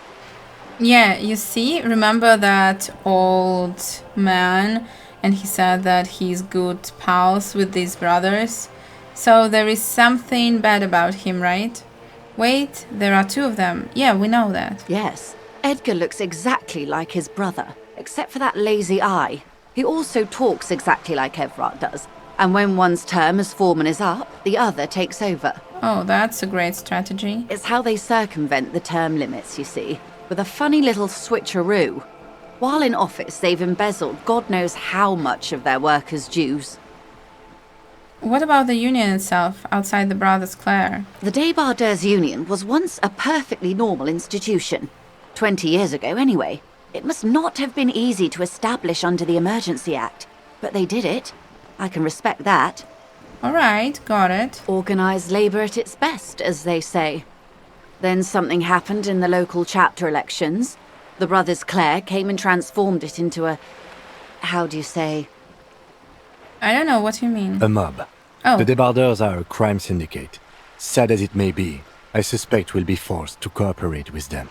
Yeah, you see, remember that old man, and he said that he's good pals with these brothers? So there is something bad about him, right? Wait, there are two of them. Yeah, we know that. Yes, Edgar looks exactly like his brother, except for that lazy eye. He also talks exactly like Everard does, and when one's term as foreman is up, the other takes over. Oh, that's a great strategy. It's how they circumvent the term limits, you see, with a funny little switcheroo. While in office, they've embezzled God knows how much of their workers' dues. What about the union itself, outside the Brothers Clare? The Débardeurs Union was once a perfectly normal institution. 20 years ago, anyway. It must not have been easy to establish under the Emergency Act, but they did it. I can respect that. Alright, got it. Organised labour at its best, as they say. Then something happened in the local chapter elections. The Brothers Clare came and transformed it into a... how do you say? I don't know what you mean. A mob. Oh. The Débardeurs are a crime syndicate. Sad as it may be, I suspect we'll be forced to cooperate with them.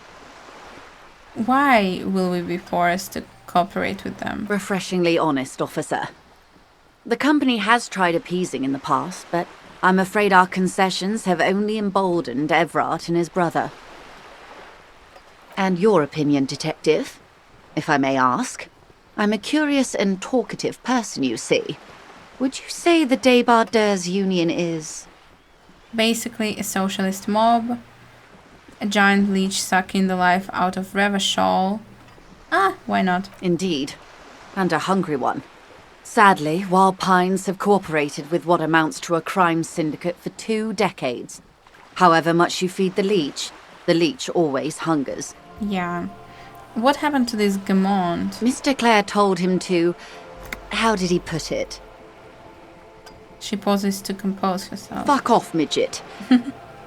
Why will we be forced to cooperate with them? Refreshingly honest, officer. The company has tried appeasing in the past, but I'm afraid our concessions have only emboldened Everard and his brother. And your opinion, detective, if I may ask? I'm a curious and talkative person, you see. Would you say the Débardeurs Union is... Basically a socialist mob. A giant leech sucking the life out of Revachol. Ah, why not? Indeed. And a hungry one. Sadly, Wild Pines have cooperated with what amounts to a crime syndicate for 2 decades. However much you feed the leech always hungers. Yeah. What happened to this Gaumont? Mr. Clare told him to... how did he put it? She pauses to compose herself. Fuck off, midget.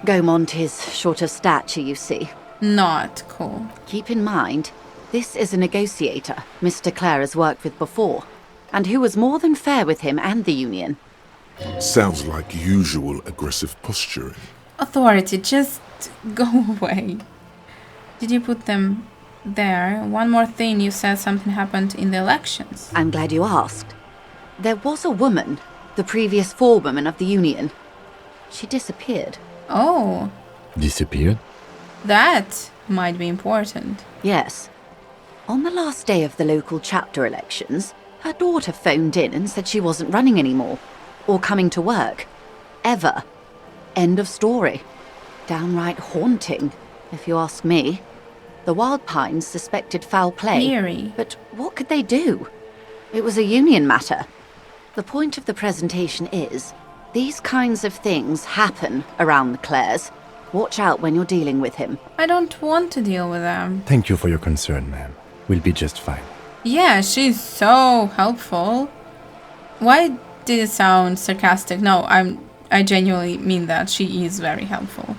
Gaumont is short of stature, you see. Not cool. Keep in mind, this is a negotiator Mr. Clare has worked with before. and who was more than fair with him and the union. Sounds like usual aggressive posturing. Authority, just go away. Did you put them there? One more thing, you said something happened in the elections. I'm glad you asked. There was a woman, the previous forewoman of the union. She disappeared. Oh, Disappeared? that might be important. Yes. On the last day of the local chapter elections, her daughter phoned in and said she wasn't running anymore, or coming to work. Ever. End of story. Downright haunting, if you ask me. The Wild Pines suspected foul play. Eerie. But what could they do? It was a union matter. The point of the presentation is, these kinds of things happen around the Clares. Watch out when you're dealing with him. I don't want to deal with them. Thank you for your concern, ma'am. We'll be just fine. Yeah, she's so helpful. Why did it sound sarcastic? No, I genuinely mean that. She is very helpful.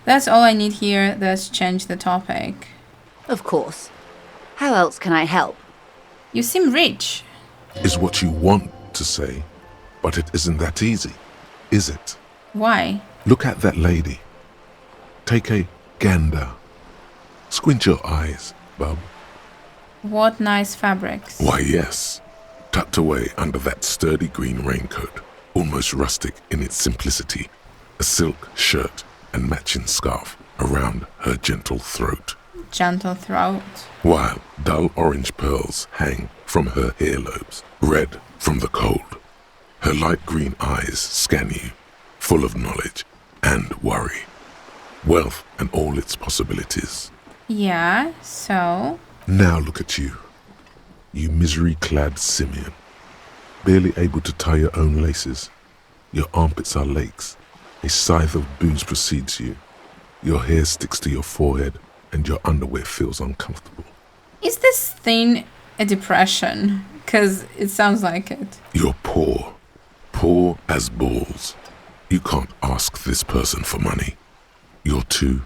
That's all I need here. Let's change the topic. Of course. How else can I help? You seem rich. Is what you want to say, but it isn't that easy, is it? Why? Look at that lady. Take a gander. Squint your eyes, bub. What nice fabrics. Why, yes. Tucked away under that sturdy green raincoat, almost rustic in its simplicity, a silk shirt and matching scarf around her gentle throat, Gentle throat. while dull orange pearls hang from her earlobes, red from the cold. Her light green eyes scan you, full of knowledge and worry, wealth and all its possibilities. Yeah, so? Now look at you, you misery-clad simian, barely able to tie your own laces. Your armpits are lakes. A scythe of booze precedes you. Your hair sticks to your forehead, and your underwear feels uncomfortable. Is this thing a depression? Because it sounds like it. You're poor. Poor as balls. You can't ask this person for money. You're too...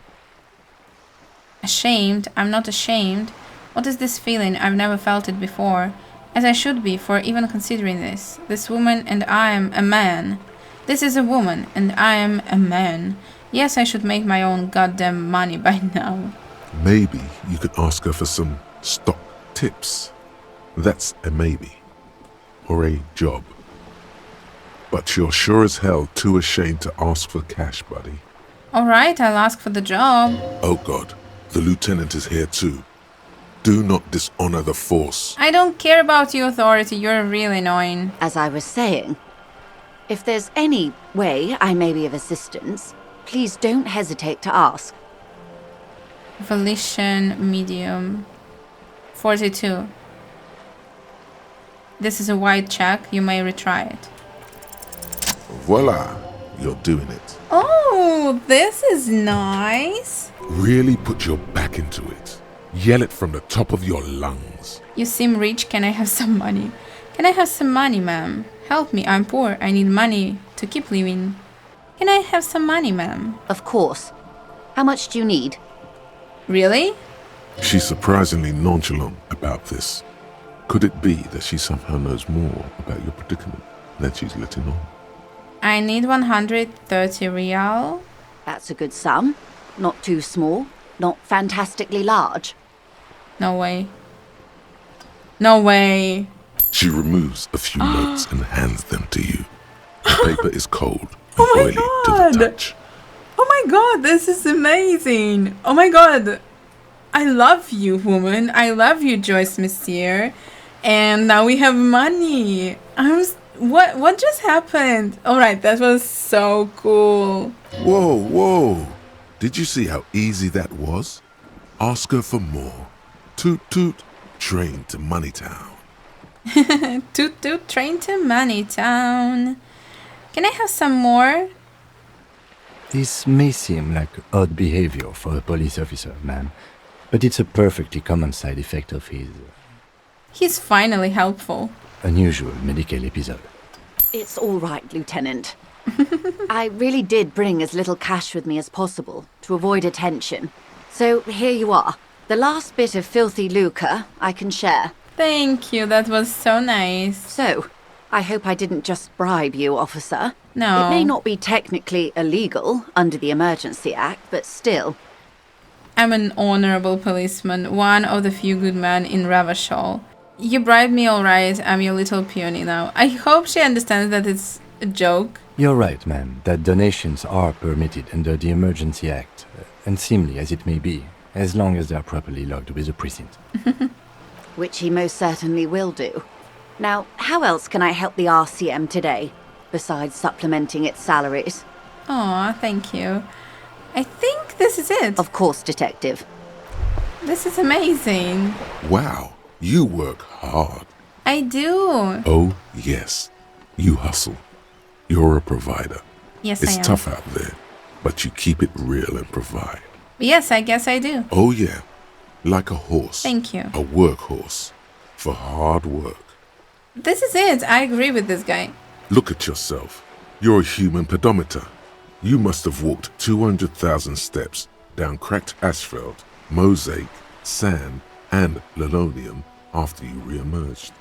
Ashamed? I'm not ashamed. What is this feeling? I've never felt it before. As I should be for even considering this. This woman and I am a man. This is a woman and I am a man. Yes, I should make my own goddamn money by now. Maybe you could ask her for some stock tips. That's a maybe. Or a job. But you're sure as hell too ashamed to ask for cash, buddy. Alright, I'll ask for the job. Oh God, the lieutenant is here too. Do not dishonor the force. I don't care about you, authority. You're really annoying. As I was saying, if there's any way I may be of assistance, please don't hesitate to ask. Volition, medium. 42. This is a white check. You may retry it. Voila, you're doing it. Oh, this is nice. Really put your back into it. Yell it from the top of your lungs. You seem rich. Can I have some money? Can I have some money, ma'am? Help me. I'm poor. I need money to keep living. Can I have some money, ma'am? Of course. How much do you need? Really? She's surprisingly nonchalant about this. Could it be that she somehow knows more about your predicament than she's letting on? I need 130 real. That's a good sum. Not too small, not fantastically large. No way. No way. She removes a few notes and hands them to you. The paper is cold and Oh my oily to God. the touch. Oh my god, this is amazing. Oh my god. I love you, woman. I love you, Joyce Messier. And now we have money. What just happened? Alright, that was so cool. Whoa, whoa. Did you see how easy that was? Ask her for more. Toot toot, train to Moneytown. Toot toot, train to Moneytown. Can I have some more? This may seem like odd behavior for a police officer, ma'am, but it's a perfectly common side effect of his He's finally helpful. unusual medical episode. It's all right, Lieutenant. I really did bring as little cash with me as possible to avoid attention. So here you are. The last bit of filthy lucre I can share. Thank you, that was so nice. So, I hope I didn't just bribe you, officer. No. It may not be technically illegal under the Emergency Act, but still. I'm an honorable policeman, one of the few good men in Ravachol. You bribed me alright, I'm your little peony now. I hope she understands that it's a joke. You're right, ma'am, that donations are permitted under the Emergency Act, and seemly as it may be, as long as they are properly logged with the precinct. Which he most certainly will do. Now, how else can I help the RCM today, besides supplementing its salaries? Aw, thank you. I think this is it. Of course, Detective. This is amazing. Wow, you work hard. I do. Oh, yes. You hustle. You're a provider. Yes, It's I am. tough out there, but you keep it real and provide. Yes, I guess I do. Oh, yeah. Like a horse. Thank you. A workhorse. For hard work. This is it. I agree with this guy. Look at yourself. You're a human pedometer. You must have walked 200,000 steps down cracked asphalt, mosaic, sand, and linoleum after you re-emerged.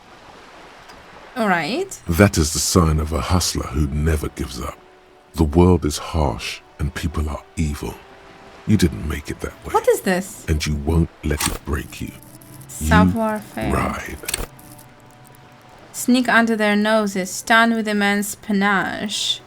Alright. That is the sign of a hustler who never gives up. The world is harsh and people are evil. You didn't make it that way. What is this? And you won't let it break you. Savoir-faire. Ride. Sneak under their noses, stun with immense panache.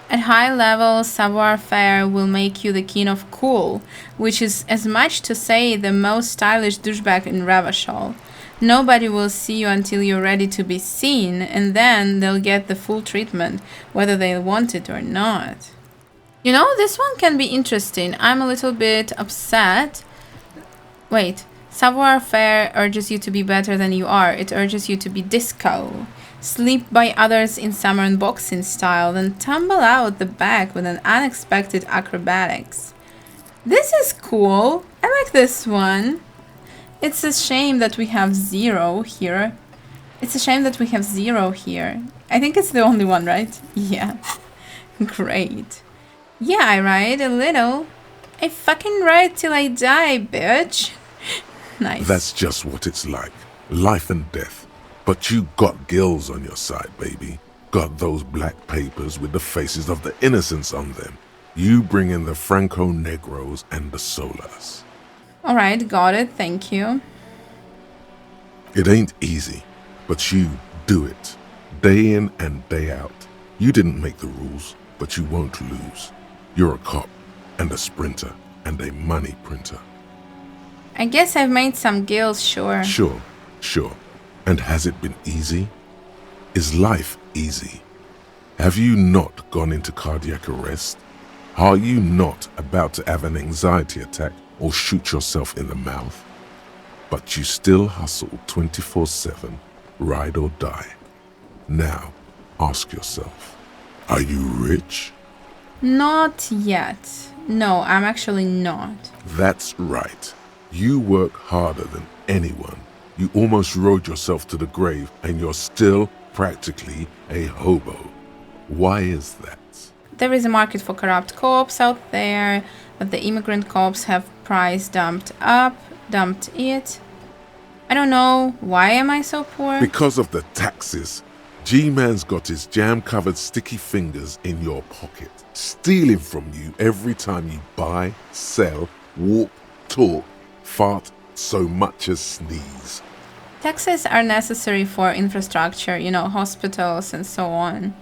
At high level, savoir-faire will make you the king of cool, which is as much to say the most stylish douchebag in Ravachol. Nobody will see you until you're ready to be seen, and then they'll get the full treatment, whether they want it or not. You know, this one can be interesting. I'm a little bit upset. Wait, savoir-faire urges you to be better than you are. It urges you to be disco. Sleep by others in summer and boxing style, then tumble out the back with an unexpected acrobatics. This is cool. I like this one. It's a shame that we have 0 here. It's a shame that we have 0 here. I think it's the only one, right? Yeah. Great. Yeah, I ride a little. I fucking ride till I die, bitch. Nice. That's just what it's like. Life and death. But you got gills on your side, baby. Got those black papers with the faces of the innocents on them. You bring in the Franco-Negros and the Solas. Alright, got it, thank you. It ain't easy, but you do it. Day in and day out. You didn't make the rules, but you won't lose. You're a cop, and a sprinter, and a money printer. I guess I've made some gills, sure. Sure. And has it been easy? Is life easy? Have you not gone into cardiac arrest? Are you not about to have an anxiety attack or shoot yourself in the mouth? But you still hustle 24/7, ride or die. Now, ask yourself, are you rich? Not yet. No, I'm actually not. That's right. You work harder than anyone. You almost rode yourself to the grave and you're still practically a hobo. Why is that? There is a market for corrupt cops out there, but the immigrant cops have price dumped it. I don't know. Why am I so poor? Because of the taxes. G-Man's got his jam-covered sticky fingers in your pocket, stealing from you every time you buy, sell, walk, talk, fart, so much as sneeze. Taxes are necessary for infrastructure, you know, hospitals and so on.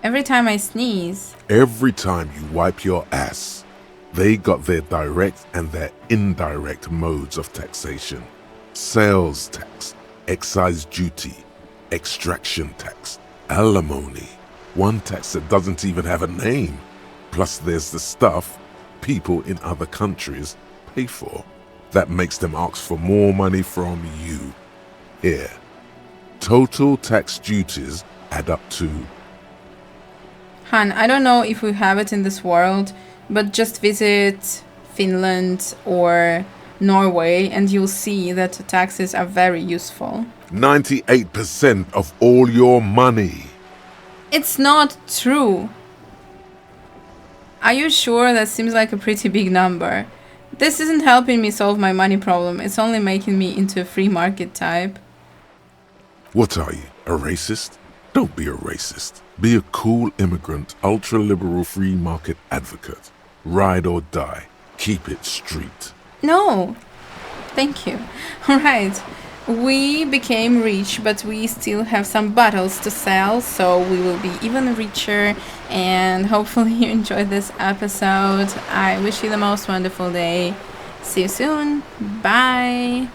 Every time I sneeze. Every time you wipe your ass. They got their direct and their indirect modes of taxation. Sales tax, excise duty, extraction tax, alimony. One tax that doesn't even have a name. Plus there's the stuff people in other countries pay for. That makes them ask for more money from you. Here, total tax duties add up to... Han, I don't know if we have it in this world, but just visit Finland or Norway and you'll see that taxes are very useful. 98% of all your money. It's not true. Are you sure? That seems like a pretty big number. This isn't helping me solve my money problem. It's only making me into a free market type. What are you, a racist? Don't be a racist. Be a cool immigrant, ultra-liberal free market advocate. Ride or die. Keep it street. No, thank you. Alright, we became rich, but we still have some bottles to sell, so we will be even richer, and hopefully you enjoyed this episode. I wish you the most wonderful day. See you soon. Bye.